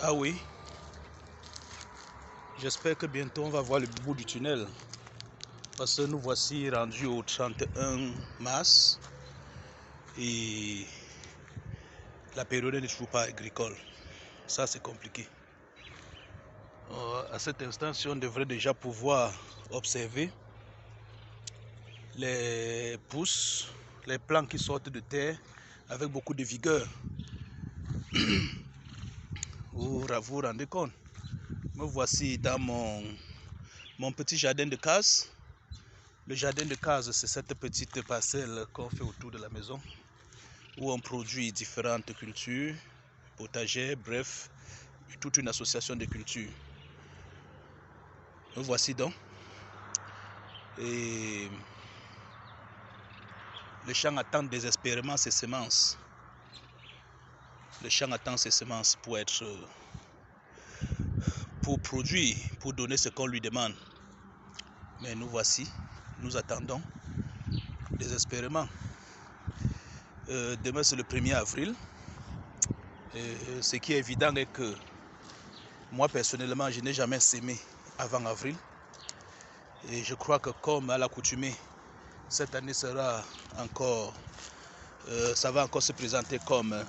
Ah oui, j'espère que bientôt on va voir le bout du tunnel. Parce que nous voici rendus au 31 mars et la période n'est toujours pas agricole. Ça, c'est compliqué. À cet instant, si on devrait déjà pouvoir observer les pousses, les plants qui sortent de terre avec beaucoup de vigueur. Vous vous rendez compte? Me voici dans mon petit jardin de case. Le jardin de case, c'est cette petite parcelle qu'on fait autour de la maison où on produit différentes cultures, potagers, bref, toute une association de cultures. Me voici donc. Et le champ attend désespérément ses semences. Le champ attend ses semences pour produire, pour donner ce qu'on lui demande. Mais nous voici, nous attendons désespérément. Demain c'est le 1er avril. Ce qui est évident est que moi personnellement je n'ai jamais sémé avant avril. Et je crois que comme à l'accoutumée, cette année sera encore, ça va encore se présenter comme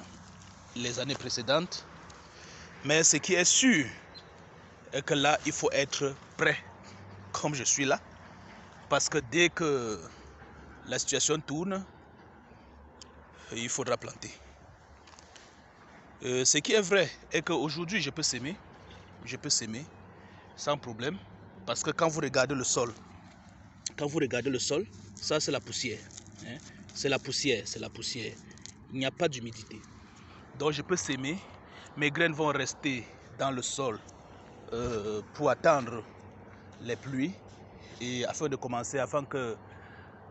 les années précédentes. Mais ce qui est sûr est que là, il faut être prêt, comme je suis là. Parce que dès que la situation tourne, il faudra planter. Ce qui est vrai est qu'aujourd'hui, je peux s'aimer sans problème. Parce que quand vous regardez le sol, ça c'est la poussière. Hein? C'est la poussière. Il n'y a pas d'humidité. Donc je peux s'aimer. Mes graines vont rester dans le sol pour attendre les pluies et afin que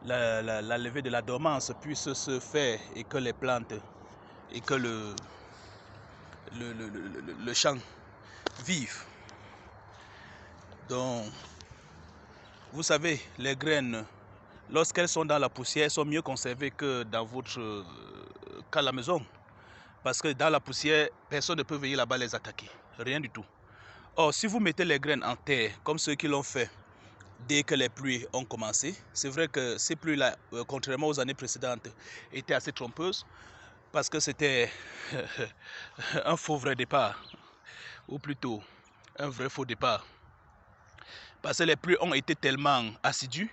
la levée de la dormance puisse se faire et que les plantes et que le champ vive. Donc, vous savez, les graines, lorsqu'elles sont dans la poussière, sont mieux conservées que qu'à la maison. Parce que dans la poussière, personne ne peut venir là-bas les attaquer. Rien du tout. Or, si vous mettez les graines en terre, comme ceux qui l'ont fait dès que les pluies ont commencé, c'est vrai que ces pluies-là, contrairement aux années précédentes, étaient assez trompeuses. Parce que c'était un faux vrai départ. Ou plutôt, un vrai faux départ. Parce que les pluies ont été tellement assidues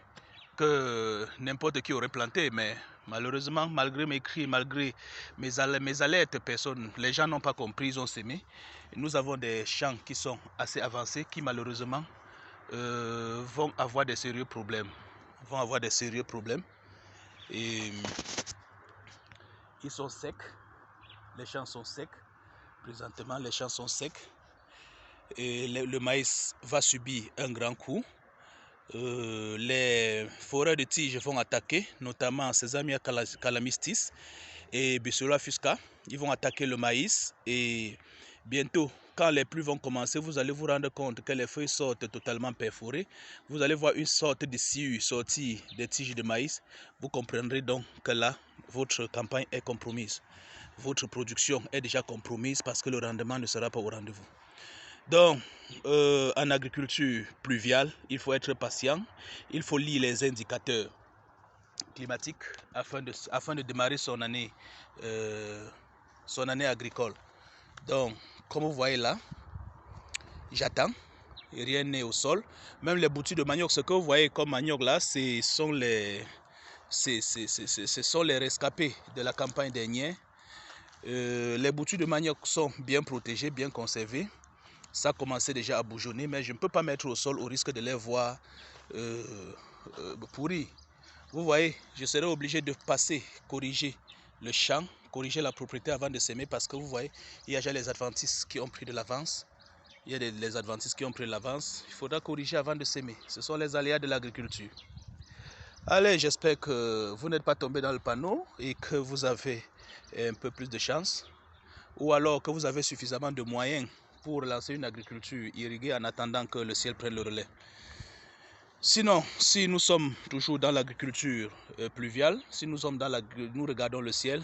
que n'importe qui aurait planté, mais malheureusement, malgré mes cris, malgré mes alertes, les gens n'ont pas compris, ils ont sémé. Et nous avons des champs qui sont assez avancés, qui malheureusement vont avoir des sérieux problèmes. Et ils sont secs, les champs sont secs, présentement les champs sont secs. Et le maïs va subir un grand coup. Les forêts de tiges vont attaquer, notamment Sesamia calamistis et Bisola fusca. Ils vont attaquer le maïs et bientôt, quand les pluies vont commencer, vous allez vous rendre compte que les feuilles sortent totalement perforées. Vous allez voir une sorte de sciure sortir des tiges de maïs. Vous comprendrez donc que là, votre campagne est compromise. Votre production est déjà compromise parce que le rendement ne sera pas au rendez-vous. Donc, en agriculture pluviale, il faut être patient, il faut lire les indicateurs climatiques afin de démarrer son année agricole. Donc, comme vous voyez là, j'attends, rien n'est au sol. Même les boutures de manioc, ce que vous voyez comme manioc là, ce sont les rescapés de la campagne dernière. Les boutures de manioc sont bien protégées, bien conservées. Ça commençait déjà à bourgeonner, mais je ne peux pas mettre au sol au risque de les voir pourrir. Vous voyez, je serai obligé de corriger le champ, corriger la propriété avant de s'aimer parce que vous voyez, il y a déjà les adventistes qui ont pris de l'avance. Il faudra corriger avant de s'aimer. Ce sont les aléas de l'agriculture. Allez, j'espère que vous n'êtes pas tombé dans le panneau et que vous avez un peu plus de chance. Ou alors que vous avez suffisamment de moyens pour lancer une agriculture irriguée en attendant que le ciel prenne le relais. Sinon, si nous sommes toujours dans l'agriculture pluviale, si nous regardons le ciel,